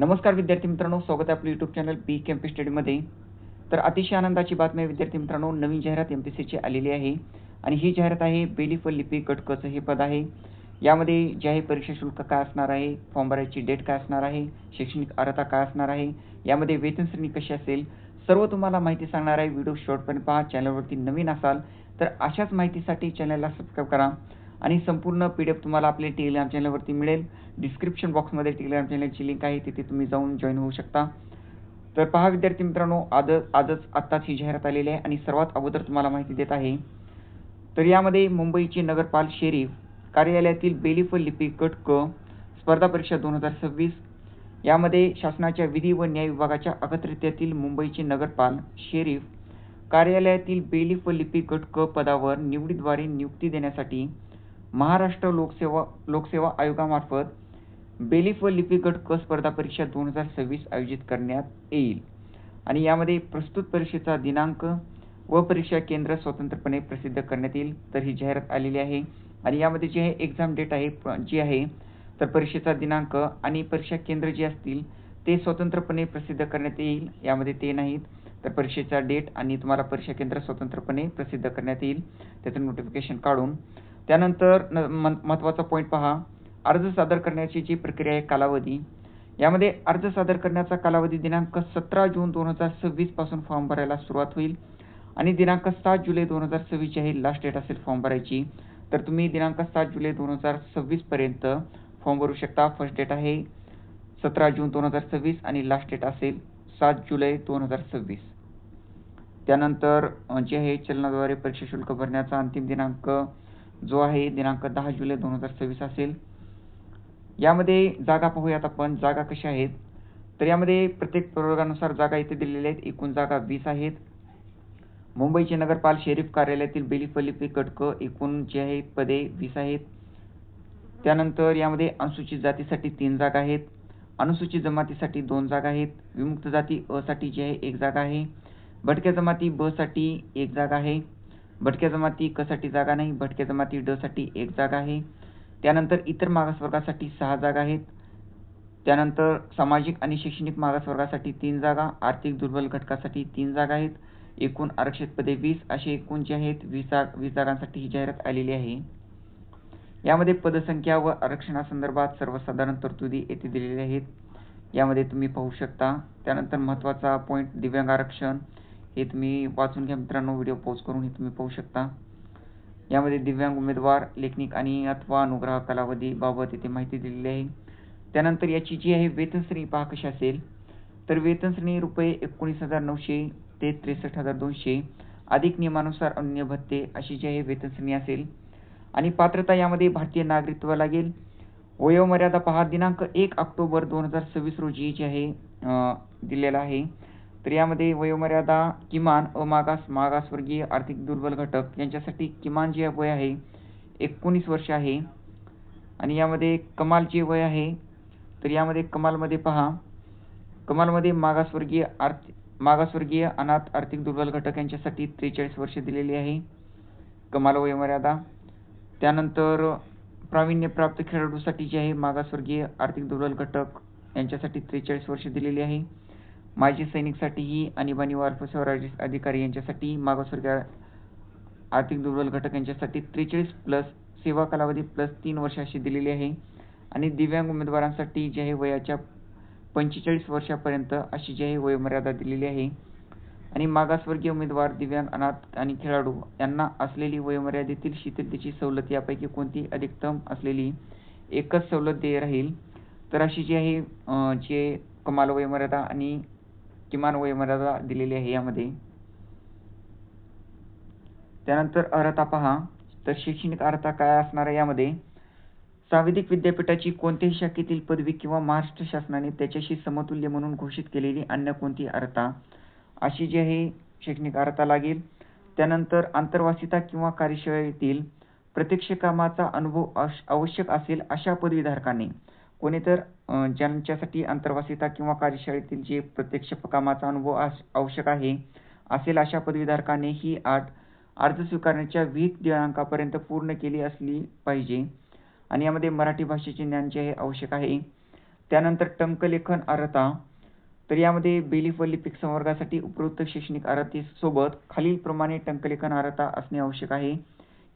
नमस्कार विद्यार्थी मित्रांनो, स्वागत आहे आपलं यूट्यूब चॅनल पी केएमपी स्टडीमध्ये. तर अतिशय आनंदाची बातमी आहे विद्यार्थी मित्रांनो, नवीन जाहिरात एमपीएससीची आलेली आहे आणि ही जाहिरात आहे बेलीफ व लिपिक गट क चं हे पद आहे. यामध्ये जे आहे परीक्षा शुल्क काय असणार आहे, फॉर्म भरायची डेट काय असणार आहे, शैक्षणिक अर्हता काय असणार आहे, यामध्ये वेतन श्रेणी कशी असेल, सर्व तुम्हाला माहिती सांगणार आहे. व्हिडिओ शेवटपर्यंत पहा. चॅनलवरती नवीन असाल तर अशाच माहितीसाठी चॅनलला सबस्क्राईब करा आणि संपूर्ण PDF तुम्हाला आपल्या टेलिग्राम चॅनलवरती मिळेल. डिस्क्रिप्शन बॉक्समध्ये टेलिग्राम चॅनलची लिंक आहे, तिथे तुम्ही जाऊन जॉईन होऊ शकता. तर पहा विद्यार्थी मित्रांनो, आत्ताच ही जाहिरात आलेली आहे आणि सर्वात अगोदर तुम्हाला माहिती देत आहे. तर यामध्ये मुंबईचे नगरपाल शेरीफ कार्यालयातील बेलीफ व लिपिक गट क स्पर्धा परीक्षा 2026. यामध्ये शासनाच्या विधी व न्याय विभागाच्या अखत्यारीतील मुंबईचे नगरपाल शेरीफ कार्यालयातील बेलीफ व लिपिक गट क पदावर निवडीद्वारे नियुक्ती देण्यासाठी महाराष्ट्र लोकसेवा आयोगामार्फत बेलीफ व लिपिक गट क स्पर्धा परीक्षा 2026 आयोजित करण्यात येईल आणि यामध्ये प्रस्तुत परीक्षेचा दिनांक व परीक्षा केंद्र स्वतंत्रपणे प्रसिद्ध करण्यात येईल. तर ही जाहिरात आलेली आहे आणि यामध्ये जे आहे एक्झाम डेट आहे जी आहे, तर परीक्षेचा दिनांक आणि परीक्षा केंद्र जे असतील ते स्वतंत्रपणे प्रसिद्ध करण्यात येईल. यामध्ये ते नाहीत, तर परीक्षेचा डेट आणि तुम्हाला परीक्षा केंद्र स्वतंत्रपणे प्रसिद्ध करण्यात येईल, त्याचं नोटिफिकेशन काढून. त्यानंतर महत्त्वाचा पॉईंट पहा, अर्ज सादर करण्याची जी प्रक्रिया आहे, कालावधी. यामध्ये अर्ज सादर करण्याचा कालावधी दिनांक 17 जून 2026 पासून फॉर्म भरायला सुरुवात होईल आणि दिनांक 7 जुलै 2026 आहे लास्ट डेट असेल फॉर्म भरायची. तर तुम्ही दिनांक 7 जुलै 2026 पर्यंत फॉर्म भरू शकता. फर्स्ट डेट आहे 17 जून 2026 आणि लास्ट डेट असेल 7 जुलै 2026. त्यानंतर जे आहे चलनाद्वारे परीक्षा शुल्क भरण्याचा अंतिम दिनांक जो आहे दिनांक 10 जुलै 2026 असेल. यामध्ये जागा पाहूयात आपण, जागा कशा आहेत. तर यामध्ये प्रत्येक प्रवर्गानुसार जागा इथे दिलेल्या आहेत. एकूण जागा 20 आहेत. मुंबईचे नगरपाल शेरीफ कार्यालयातील बेलीफ व लिपिक गट क एकूण जे आहे पदे 20 आहेत. त्यानंतर यामध्ये अनुसूचित जातीसाठी 3 जागा आहेत, अनुसूचित जमातीसाठी 2 जागा आहेत, विमुक्त जाती अ साठी जे आहे 1 जागा आहे, भटक्या जमाती ब साठी 1 जागा आहे, भटक्या जमाती क साठी जागा नाही, भटक्या जमाती ड साठी 1 जागा आहे. त्यानंतर इतर मागासवर्गासाठी 6 जागा आहेत. त्यानंतर सामाजिक आणि शैक्षणिक मागासवर्गासाठी 3 जागा, आर्थिक दुर्बल घटकासाठी 3 जागा आहेत. एकूण आरक्षित पदे 20 असे एकूण जे आहेत 20 जागांसाठी ही जाहिरात आलेली आहे. यामध्ये पदसंख्या व आरक्षणासंदर्भात सर्वसाधारण तरतुदी येथे दिलेल्या आहेत, यामध्ये तुम्ही पाहू शकता. त्यानंतर महत्त्वाचा पॉईंट दिव्यांग आरक्षण, हे तुम्ही वाचून घ्या मित्रांनो, व्हिडिओ पॉज करून हे तुम्ही पाहू शकता. यामध्ये दिव्यांग उमेदवार लेखनिक आणि अथवा अनुग्रह कालावधी बाबत इथे माहिती दिलेली आहे. त्यानंतर याची जी आहे वेतन श्रेणी पहा कशी असेल. तर वेतन श्रेणी रुपये 19,900 ते 63,200 अधिक नियमानुसार अन्य भत्ते अशी जी आहे वेतन श्रेणी असेल आणि पात्रता यामध्ये भारतीय नागरिकत्व लागेल. वयोमर्यादा पहा, दिनांक 1 ऑक्टोबर 2026 रोजी जे आहे दिलेला आहे. तर यामध्ये वयोमर्यादा किमान मागासवर्गीय आर्थिक दुर्बल घटक यांच्यासाठी किमान जे वय आहे 19 वर्ष आहे आणि यामध्ये कमाल जे वय आहे, तर यामध्ये कमालमध्ये पहा, कमालमध्ये मागासवर्गीय अनाथ आर्थिक दुर्बल घटक यांच्यासाठी 43 वर्ष दिलेली आहे कमाल वयोमर्यादा. त्यानंतर प्रावीण्यप्राप्त खेळाडूसाठी जे आहे मागासवर्गीय आर्थिक दुर्बल घटक यांच्यासाठी 43 वर्ष दिलेली आहे. माजी सैनिकसाठीही आणीबाणी व अल्पसेवा अधिकारी यांच्यासाठी मागासवर्गीय आर्थिक दुर्बल घटक यांच्यासाठी 43 प्लस सेवा कालावधी प्लस 3 वर्ष अशी दिलेली आहे आणि दिव्यांग उमेदवारांसाठी जे आहे वयाच्या 45 वर्षापर्यंत अशी जी आहे वयोमर्यादा दिलेली आहे आणि मागासवर्गीय उमेदवार, दिव्यांग, अनाथ आणि खेळाडू यांना असलेली वयोमर्यादेतील शिथिलतेची सवलत यापैकी कोणती अधिकतम असलेली एकच सवलत देय राहील. तर अशी जी आहे जे कमाल वयोमर्यादा आणि किमान वयोमर्यादा दिलेली आहे यामध्ये. त्यानंतर अर्हता पहा, तर शैक्षणिक अर्हता काय असणार आहे यामध्ये. सांविधिक विद्यापीठाची कोणत्याही शाखेतील पदवी किंवा महाराष्ट्र शासनाने त्याच्याशी समतुल्य म्हणून घोषित केलेली अन्य कोणती अर्हता अशी जी आहे शैक्षणिक अर्हता लागेल. त्यानंतर आंतरवासिता किंवा कार्यशाळेतील प्रत्यक्ष कामाचा अनुभव आवश्यक असेल अशा पदवीधारकाने, कोणी तर ज्यांच्यासाठी आंतरवासिता किंवा कार्यशाळेतील जे प्रत्यक्ष कामाचा अनुभव आवश्यक आहे असेल अशा पदवीधारकाने ही अट अर्ज स्वीकारण्याच्या विहित दिनांकापर्यंत पूर्ण केली असली पाहिजे आणि यामध्ये मराठी भाषेचे ज्ञान जे आहे आवश्यक आहे. त्यानंतर टंकलेखन अर्हता, तर यामध्ये बेलीफ व लिपिक संवर्गासाठी उपयुक्त शैक्षणिक अर्हतेसोबत खालीलप्रमाणे टंकलेखन अर्हता असणे आवश्यक आहे.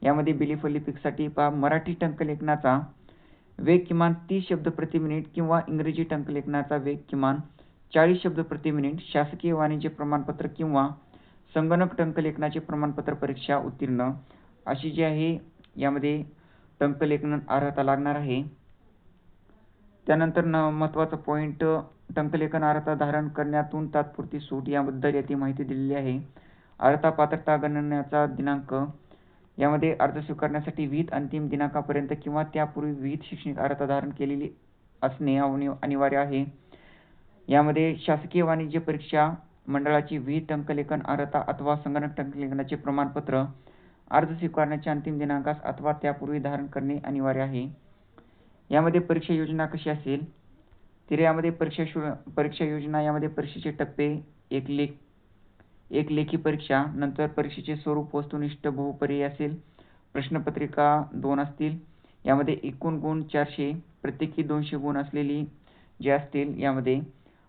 यामध्ये बेलीफ व लिपिकसाठी पहा, मराठी टंकलेखनाचा वेग किमान 30 शब्द प्रति मिनिट किंवा इंग्रजी टंकलेखनाचा वेग किमान 40 शब्द प्रति मिनिट, शासकीय वाणिज्य प्रमाणपत्र किंवा संगणक टंकलेखनाचे प्रमाणपत्र परीक्षा उत्तीर्ण अशी जी आहे यामध्ये टंकलेखन अर्हता लागणार आहे. त्यानंतर महत्त्वाचा पॉईंट, टंकलेखन अर्हता धारण करण्यातून तात्पुरती सूट याबद्दल येथे माहिती दिलेली आहे. अर्हता पात्रता गणनेचा दिनांक, यामध्ये अर्ज स्वीकारण्यासाठी विहित अंतिम दिनांकापर्यंत किंवा त्यापूर्वी विहित शैक्षणिक अर्हता धारण केलेली असणे अनिवार्य आहे. यामध्ये शासकीय वाणिज्य परीक्षा मंडळाची विहित टंकलेखन अर्हता अथवा संगणक टंकलेखनाचे प्रमाणपत्र अर्ज स्वीकारण्याच्या अंतिम दिनांकास अथवा त्यापूर्वी धारण करणे अनिवार्य आहे. यामध्ये परीक्षा योजना कशी असेल, तर यामध्ये परीक्षा योजना यामध्ये परीक्षेचे टप्पे, एक लेखी परीक्षा, नंतर परीक्षेचे स्वरूप वस्तुनिष्ठ बहुपर्यायी असेल, प्रश्नपत्रिका 2 असतील, यामध्ये एकूण गुण 400, प्रत्येकी 200 गुण असलेली जे असतील यामध्ये,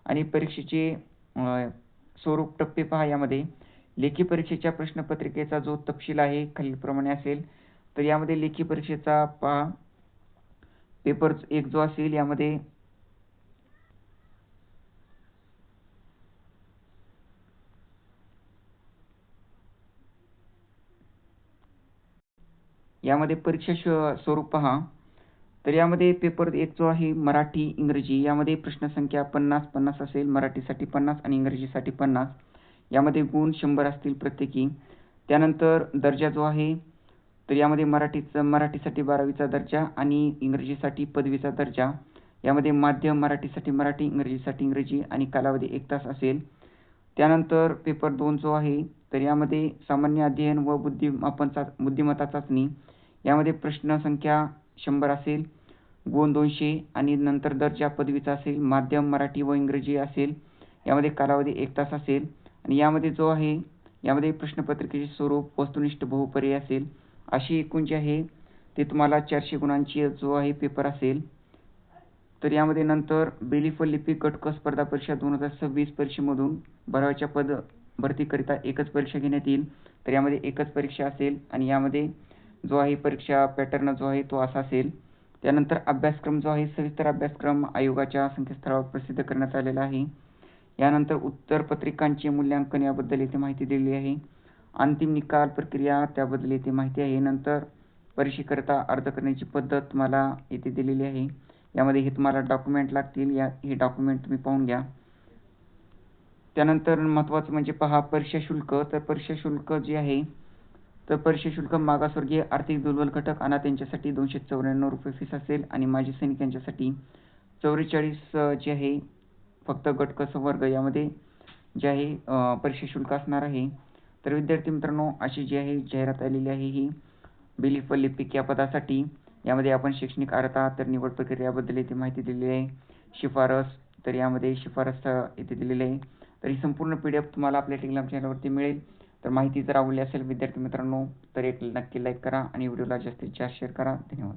आणि परीक्षेचे स्वरूप टप्पे पहा. यामध्ये लेखी परीक्षेच्या प्रश्नपत्रिकेचा जो तपशील आहे खालीलप्रमाणे असेल. तर यामध्ये लेखी परीक्षेचा पहा, पेपर 1 जो असेल यामध्ये परीक्षा स्वरूप पहा. तर यामध्ये पेपर 1 जो आहे मराठी इंग्रजी, यामध्ये प्रश्नसंख्या 50 असेल, मराठीसाठी 50 आणि इंग्रजीसाठी 50. यामध्ये गुण 100 असतील प्रत्येकी. त्यानंतर दर्जा जो आहे, तर यामध्ये मराठीसाठी 12वीचा दर्जा आणि इंग्रजीसाठी पदवीचा दर्जा. यामध्ये माध्यम मराठीसाठी मराठी, इंग्रजीसाठी इंग्रजी आणि कालावधी 1 तास असेल. त्यानंतर पेपर 2 जो आहे, तर यामध्ये सामान्य अध्ययन व बुद्धिमत्ता चाचणी. यामध्ये प्रश्नसंख्या 100 असेल, गुण 200 आणि नंतर दर्जा पदवीचा असेल, माध्यम मराठी व इंग्रजी असेल. यामध्ये कालावधी 1 तास असेल आणि यामध्ये जो आहे यामध्ये प्रश्नपत्रिकेचे स्वरूप वस्तुनिष्ठ बहुपर्यायी असेल. अशी एकूण जी आहे ते तुम्हाला 400 गुणांची जो आहे पेपर असेल. तर यामध्ये नंतर बेलीफ व लिपिक गट क स्पर्धा परीक्षा 2026 परीक्षेमधून भरावाच्या पद भरतीकरिता एकच परीक्षा घेण्यात येईल. तर यामध्ये एकच परीक्षा असेल आणि यामध्ये जो आहे परीक्षा पॅटर्न जो आहे तो असा असेल. त्यानंतर अभ्यासक्रम जो आहे सविस्तर अभ्यासक्रम आयोगाच्या संकेतस्थळावर प्रसिद्ध करण्यात आलेला आहे. यानंतर उत्तरपत्रिकांचे मूल्यांकन याबद्दल येथे माहिती दिलेली आहे. अंतिम निकाल प्रक्रिया त्याबद्दल येथे माहिती आहे. नंतर परीक्षेकरिता अर्ज करण्याची पद्धत तुम्हाला येथे दिलेली आहे. यामध्ये हे तुम्हाला डॉक्युमेंट लागतील, हे डॉक्युमेंट तुम्ही पाहून घ्या. त्यानंतर महत्त्वाचं म्हणजे पहा परीक्षा शुल्क. तर परीक्षा शुल्क जे आहे, तर परीक्षा शुल्क मागासवर्गीय आर्थिक दुर्बल घटक अनाथ यांच्यासाठी 294 रुपये फीस असेल आणि माजी सैनिक यांच्यासाठी 44 जे आहे फक्त गट क संवर्ग यामध्ये जे आहे परीक्षा शुल्क असणार आहे. तर विद्यार्थी मित्रांनो, अशी जी आहे जाहिरात आलेली आहे ही बेलीफ व लिपिक या पदासाठी. यामध्ये आपण शैक्षणिक अर्हता, तर निवड प्रक्रियेबद्दल येथे माहिती दिलेली आहे. शिफारस, तर यामध्ये शिफारस येथे दिलेली आहे. तर ही संपूर्ण PDF तुम्हाला आपल्या टेलिग्राम चॅनलवरती मिळेल. तर माहिती जर आवडली असेल विद्यार्थी मित्रांनो, तर एक नक्की लाईक करा आणि व्हिडिओला जास्तीत जास्त शेअर करा. धन्यवाद.